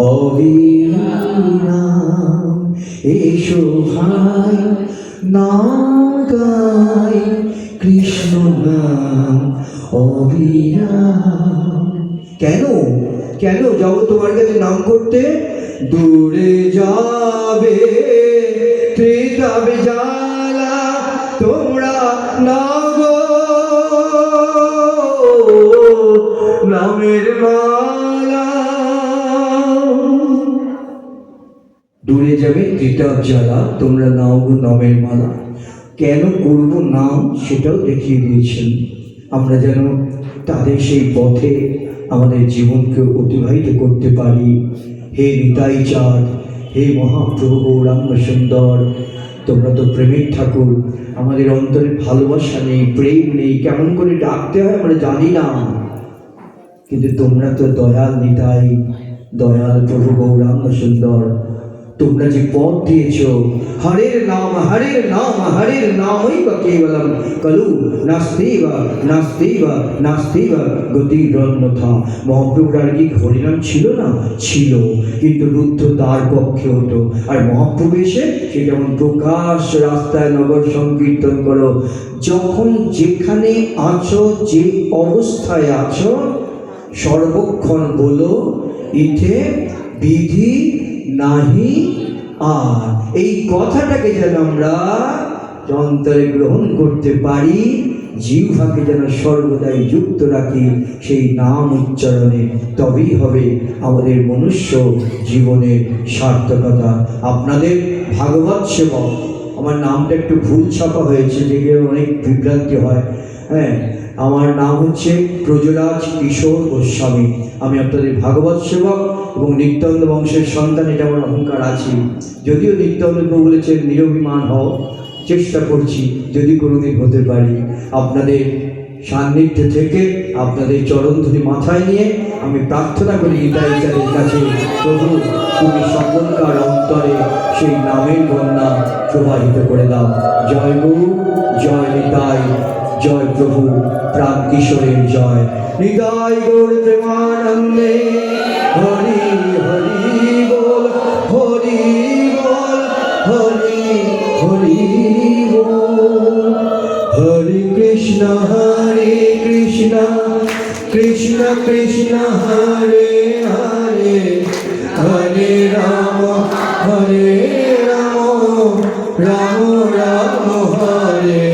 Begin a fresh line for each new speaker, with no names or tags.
অবিরাম। এসো ভাই নাম গাই, কৃষ্ণ নাম অবিরাম। কেন কেন যাবো তোমার কাছে নাম করতে? দূরে যাবে ত্রিতাবে জ্বালা, তোমরা নাও গো নামের মালা। দূরে যাবে ত্রিতাপ জ্বালা, তোমরা নাও গো নামের মালা। কেন করব নাম সেটাও দেখিয়ে দিয়েছেন, আমরা যেন তাদের সেই পথে আমাদের জীবনকে অতিবাহিত করতে পারি। হে নিতাই চাঁদ, হে মহাপ্রভু গৌরাঙ্গ সুন্দর, তোমরা তো প্রেমের ঠাকুর, আমাদের অন্তরে ভালোবাসা নেই, প্রেম নেই, কেমন করে ডাকতে হয় আমরা জানি না, কিন্তু তোমরা তো দয়াল নিতাই, দয়াল প্রভু গৌরাঙ্গ সুন্দর। তোমরা যে পথ দিয়েছ, হরের নাম হরের নাম হরের নামই বা কেবলম কলু নাস্তেব নাস্তেব নাস্তেব গতিরন্যথা। মহাপ্রভুর আর কি হরিনাম ছিল না? ছিল, কিন্তু রুদ্ধ তার পক্ষে হতো। আর মহাপ্রভু এসে সে যেমন প্রকাশ রাস্তায় নগর সংকীর্তন করো, যখন যেখানে আছো, যে অবস্থায় আছো, সর্বক্ষণ বলো ইথে বিধি নাহি আর। এই কথাটাকে যেন আমরা অন্তরে গ্রহণ করতে পারি, জিহ্বাকে যেন সর্বদাই যুক্ত রাখি সেই নাম উচ্চারণে, তবেই হবে আমাদের মনুষ্য জীবনের সার্থকতা। আপনাদের ভাগবত সেবক, আমার নামটা একটু ভুল ছাপা হয়েছে, যেগুলো অনেক বিভ্রান্তি হয়। হ্যাঁ, আমার নাম হচ্ছে ব্রজরাজ কিশোর গোস্বামী। আমি আপনাদের ভাগবত সেবক এবং নিত্যানন্দ বংশের সন্তান, এটা আমার অহংকার আছে। যদিও নিত্যানন্দ প্রভু বলেছেন নিরভিমান হও, চেষ্টা করছি যদি কোনোদিন হতে পারি। আপনাদের সান্নিধ্য থেকে আপনাদের চরণধুলি মাথায় নিয়ে আমি প্রার্থনা করি নিতাইচাঁদের কাছে, প্রভু তুমি সকলকার অন্তরে সেই নামের বন্যা প্রবাহিত করে দাও। জয় গুরু, জয় নিতাই, জয় প্রভু প্রাণ কিশোরের জয়। নিতাই গৌর প্রেমানন্দে, হরি হরি বল, হরি বল, হরি হরি বল। হরে কৃষ্ণ কৃষ্ণ কৃষ্ণ হরে হরে, হরে রাম রাম রাম হরে